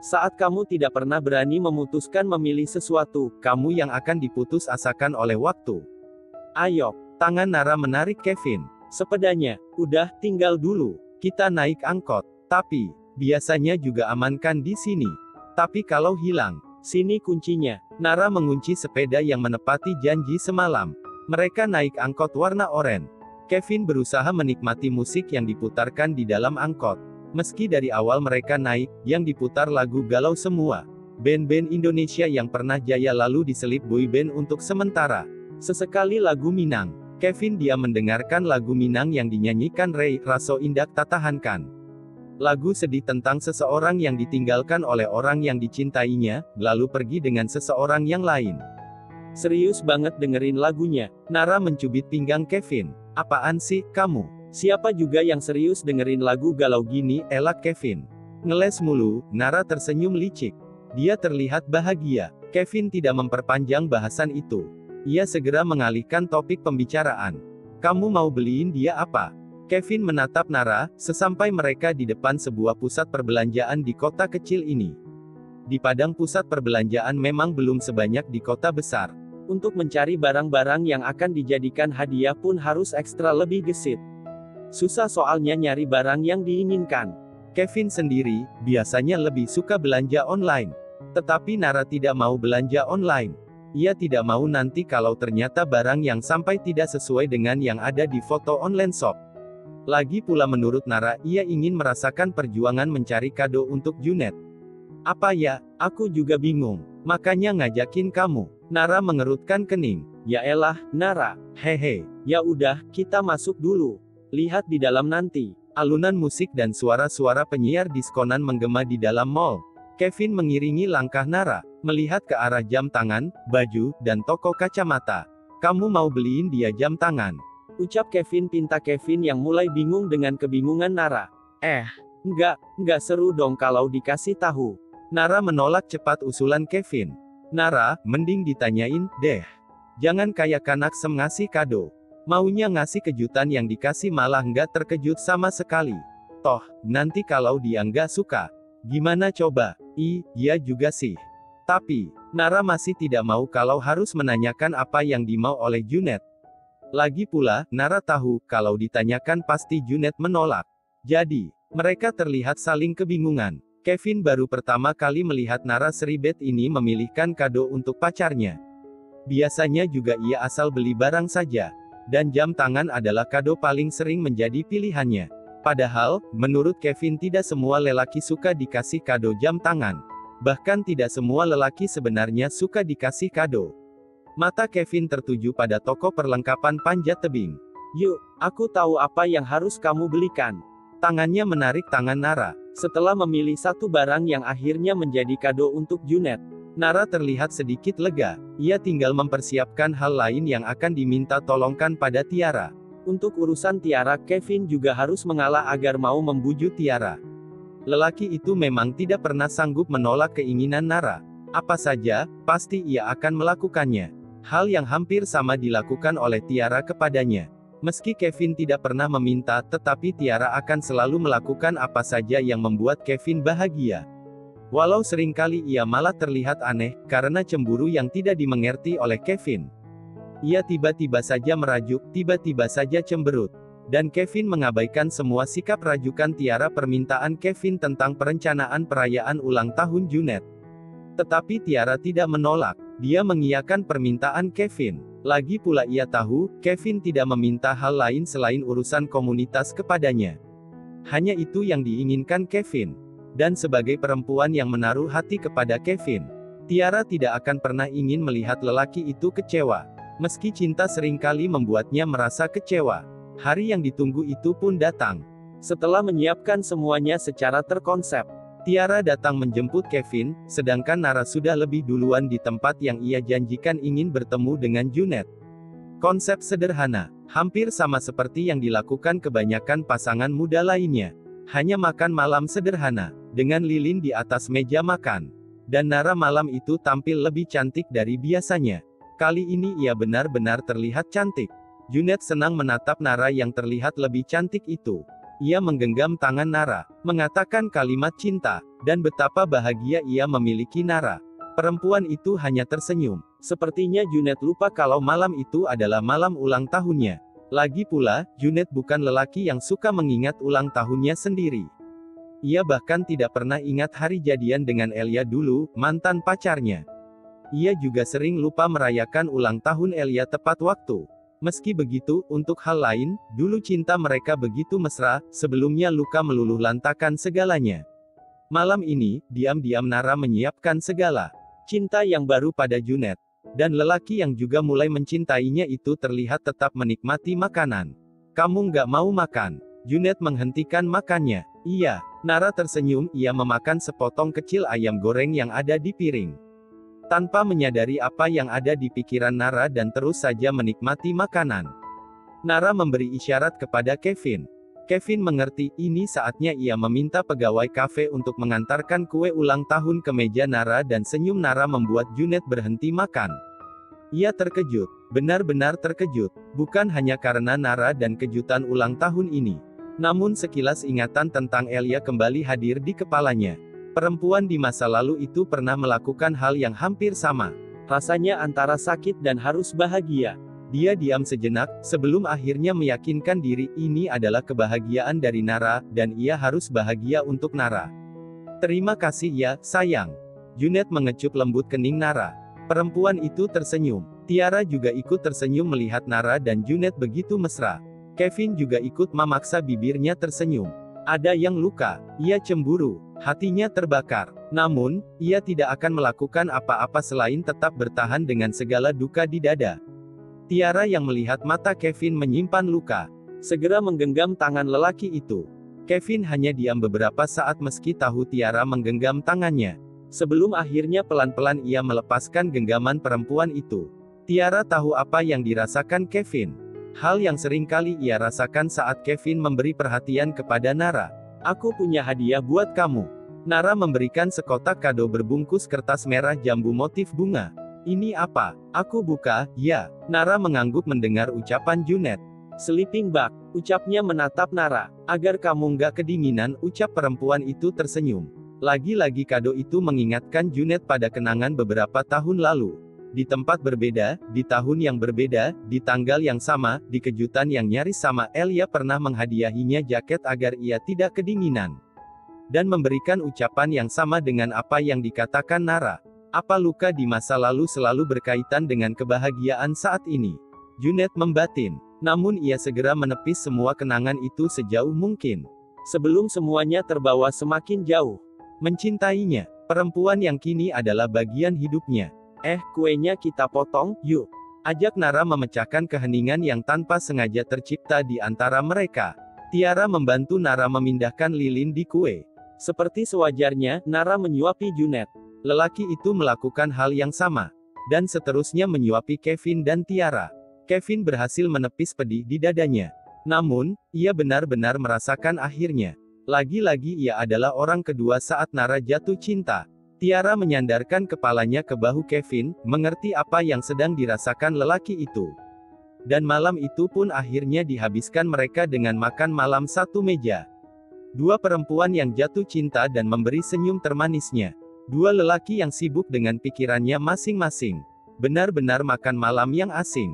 Saat kamu tidak pernah berani memutuskan memilih sesuatu, kamu yang akan diputus asakan oleh waktu. Ayo. Tangan Nara menarik Kevin. Sepedanya. Udah, tinggal dulu. Kita naik angkot. Tapi, biasanya juga amankan di sini. Tapi kalau hilang, sini kuncinya. Nara mengunci sepeda yang menepati janji semalam. Mereka naik angkot warna oranye. Kevin berusaha menikmati musik yang diputarkan di dalam angkot. Meski dari awal mereka naik, yang diputar lagu galau semua. Band-band Indonesia yang pernah jaya lalu diselip boyband untuk sementara. Sesekali lagu Minang. Kevin diam mendengarkan lagu Minang yang dinyanyikan Ray, Raso Indak Tatahankan. Lagu sedih tentang seseorang yang ditinggalkan oleh orang yang dicintainya, lalu pergi dengan seseorang yang lain. Serius banget dengerin lagunya. Nara mencubit pinggang Kevin. Apaan sih, kamu? Siapa juga yang serius dengerin lagu galau gini, elak Kevin. Ngeles mulu, Nara tersenyum licik. Dia terlihat bahagia. Kevin tidak memperpanjang bahasan itu. Ia segera mengalihkan topik pembicaraan. Kamu mau beliin dia apa? Kevin menatap Nara, sesampai mereka di depan sebuah pusat perbelanjaan di kota kecil ini. Di padang pusat perbelanjaan memang belum sebanyak di kota besar. Untuk mencari barang-barang yang akan dijadikan hadiah pun harus ekstra lebih gesit. Susah soalnya nyari barang yang diinginkan. Kevin sendiri, biasanya lebih suka belanja online. Tetapi Nara tidak mau belanja online. Ia tidak mau nanti kalau ternyata barang yang sampai tidak sesuai dengan yang ada di foto online shop. Lagi pula menurut Nara, ia ingin merasakan perjuangan mencari kado untuk Junet. Apa ya, aku juga bingung. Makanya ngajakin kamu. Nara mengerutkan kening. Ya elah, Nara. Hehe. Ya udah, kita masuk dulu. Lihat di dalam nanti. Alunan musik dan suara-suara penyiar diskonan menggema di dalam mall. Kevin mengiringi langkah Nara, melihat ke arah jam tangan, baju, dan toko kacamata. Kamu mau beliin dia jam tangan? Ucap Kevin pinta Kevin yang mulai bingung dengan kebingungan Nara. Enggak seru dong kalau dikasih tahu. Nara menolak cepat usulan Kevin. Nara, mending ditanyain, deh. Jangan kayak kanak sem ngasih kado. Maunya ngasih kejutan yang dikasih malah nggak terkejut sama sekali. Toh, nanti kalau dia nggak suka, gimana coba? Iya juga sih. Tapi, Nara masih tidak mau kalau harus menanyakan apa yang dimau oleh Junet. Lagi pula, Nara tahu, kalau ditanyakan pasti Junet menolak. Jadi, mereka terlihat saling kebingungan. Kevin baru pertama kali melihat Nara seribet ini memilihkan kado untuk pacarnya. Biasanya juga ia asal beli barang saja. Dan jam tangan adalah kado paling sering menjadi pilihannya. Padahal, menurut Kevin tidak semua lelaki suka dikasih kado jam tangan. Bahkan tidak semua lelaki sebenarnya suka dikasih kado. Mata Kevin tertuju pada toko perlengkapan panjat tebing. Yuk, aku tahu apa yang harus kamu belikan. Tangannya menarik tangan Nara. Setelah memilih satu barang yang akhirnya menjadi kado untuk Junet, Nara terlihat sedikit lega. Ia tinggal mempersiapkan hal lain yang akan diminta tolongkan pada Tiara. Untuk urusan Tiara, Kevin juga harus mengalah agar mau membujuk Tiara. Lelaki itu memang tidak pernah sanggup menolak keinginan Nara. Apa saja, pasti ia akan melakukannya. Hal yang hampir sama dilakukan oleh Tiara kepadanya. Meski Kevin tidak pernah meminta, tetapi Tiara akan selalu melakukan apa saja yang membuat Kevin bahagia. Walau seringkali ia malah terlihat aneh, karena cemburu yang tidak dimengerti oleh Kevin. Ia tiba-tiba saja merajuk, tiba-tiba saja cemberut. Dan Kevin mengabaikan semua sikap rajukan Tiara permintaan Kevin tentang perencanaan perayaan ulang tahun Junet. Tetapi Tiara tidak menolak. Dia mengiyakan permintaan Kevin. Lagi pula ia tahu, Kevin tidak meminta hal lain selain urusan komunitas kepadanya. Hanya itu yang diinginkan Kevin. Dan sebagai perempuan yang menaruh hati kepada Kevin, Tiara tidak akan pernah ingin melihat lelaki itu kecewa. Meski cinta seringkali membuatnya merasa kecewa. Hari yang ditunggu itu pun datang. Setelah menyiapkan semuanya secara terkonsep, Tiara datang menjemput Kevin, sedangkan Nara sudah lebih duluan di tempat yang ia janjikan ingin bertemu dengan Junet. Konsep sederhana, hampir sama seperti yang dilakukan kebanyakan pasangan muda lainnya. Hanya makan malam sederhana, dengan lilin di atas meja makan. Dan Nara malam itu tampil lebih cantik dari biasanya. Kali ini ia benar-benar terlihat cantik. Junet senang menatap Nara yang terlihat lebih cantik itu. Ia menggenggam tangan Nara, mengatakan kalimat cinta, dan betapa bahagia ia memiliki Nara. Perempuan itu hanya tersenyum. Sepertinya Junet lupa kalau malam itu adalah malam ulang tahunnya. Lagi pula, Junet bukan lelaki yang suka mengingat ulang tahunnya sendiri. Ia bahkan tidak pernah ingat hari jadian dengan Elia dulu, mantan pacarnya. Ia juga sering lupa merayakan ulang tahun Elia tepat waktu. Meski begitu, untuk hal lain, dulu cinta mereka begitu mesra, sebelumnya luka meluluh lantakan segalanya. Malam ini, diam-diam Nara menyiapkan segala cinta yang baru pada Junet. Dan lelaki yang juga mulai mencintainya itu terlihat tetap menikmati makanan. Kamu nggak mau makan? Junet menghentikan makannya. Iya, Nara tersenyum, ia memakan sepotong kecil ayam goreng yang ada di piring. Tanpa menyadari apa yang ada di pikiran Nara dan terus saja menikmati makanan. Nara memberi isyarat kepada Kevin. Kevin mengerti, ini saatnya ia meminta pegawai kafe untuk mengantarkan kue ulang tahun ke meja Nara dan senyum Nara membuat Junet berhenti makan. Ia terkejut, benar-benar terkejut, bukan hanya karena Nara dan kejutan ulang tahun ini. Namun sekilas ingatan tentang Elia kembali hadir di kepalanya. Perempuan di masa lalu itu pernah melakukan hal yang hampir sama. Rasanya antara sakit dan harus bahagia. Dia diam sejenak, sebelum akhirnya meyakinkan diri, ini adalah kebahagiaan dari Nara, dan ia harus bahagia untuk Nara. Terima kasih ya, sayang. Junet mengecup lembut kening Nara. Perempuan itu tersenyum. Tiara juga ikut tersenyum melihat Nara dan Junet begitu mesra. Kevin juga ikut memaksa bibirnya tersenyum. Ada yang luka, ia cemburu, hatinya terbakar. Namun, ia tidak akan melakukan apa-apa selain tetap bertahan dengan segala duka di dada. Tiara yang melihat mata Kevin menyimpan luka, segera menggenggam tangan lelaki itu. Kevin hanya diam beberapa saat meski tahu Tiara menggenggam tangannya. Sebelum akhirnya pelan-pelan ia melepaskan genggaman perempuan itu. Tiara tahu apa yang dirasakan Kevin. Hal yang sering kali ia rasakan saat Kevin memberi perhatian kepada Nara. Aku punya hadiah buat kamu. Nara memberikan sekotak kado berbungkus kertas merah jambu motif bunga. Ini apa? Aku buka, ya. Nara mengangguk mendengar ucapan Junet. Sleeping bag, ucapnya menatap Nara. Agar kamu nggak kedinginan, ucap perempuan itu tersenyum. Lagi-lagi kado itu mengingatkan Junet pada kenangan beberapa tahun lalu. Di tempat berbeda, di tahun yang berbeda, di tanggal yang sama, di kejutan yang nyaris sama, Elia pernah menghadiahinya jaket agar ia tidak kedinginan. Dan memberikan ucapan yang sama dengan apa yang dikatakan Nara. Apa luka di masa lalu selalu berkaitan dengan kebahagiaan saat ini? Junet membatin. Namun ia segera menepis semua kenangan itu sejauh mungkin. Sebelum semuanya terbawa semakin jauh. Mencintainya, perempuan yang kini adalah bagian hidupnya. Kuenya kita potong, yuk. Ajak Nara memecahkan keheningan yang tanpa sengaja tercipta di antara mereka. Tiara membantu Nara memindahkan lilin di kue. Seperti sewajarnya, Nara menyuapi Junet. Lelaki itu melakukan hal yang sama. Dan seterusnya menyuapi Kevin dan Tiara. Kevin berhasil menepis pedih di dadanya. Namun, ia benar-benar merasakan akhirnya. Lagi-lagi ia adalah orang kedua saat Nara jatuh cinta. Tiara menyandarkan kepalanya ke bahu Kevin, mengerti apa yang sedang dirasakan lelaki itu. Dan malam itu pun akhirnya dihabiskan mereka dengan makan malam satu meja. Dua perempuan yang jatuh cinta dan memberi senyum termanisnya. Dua lelaki yang sibuk dengan pikirannya masing-masing. Benar-benar makan malam yang asing.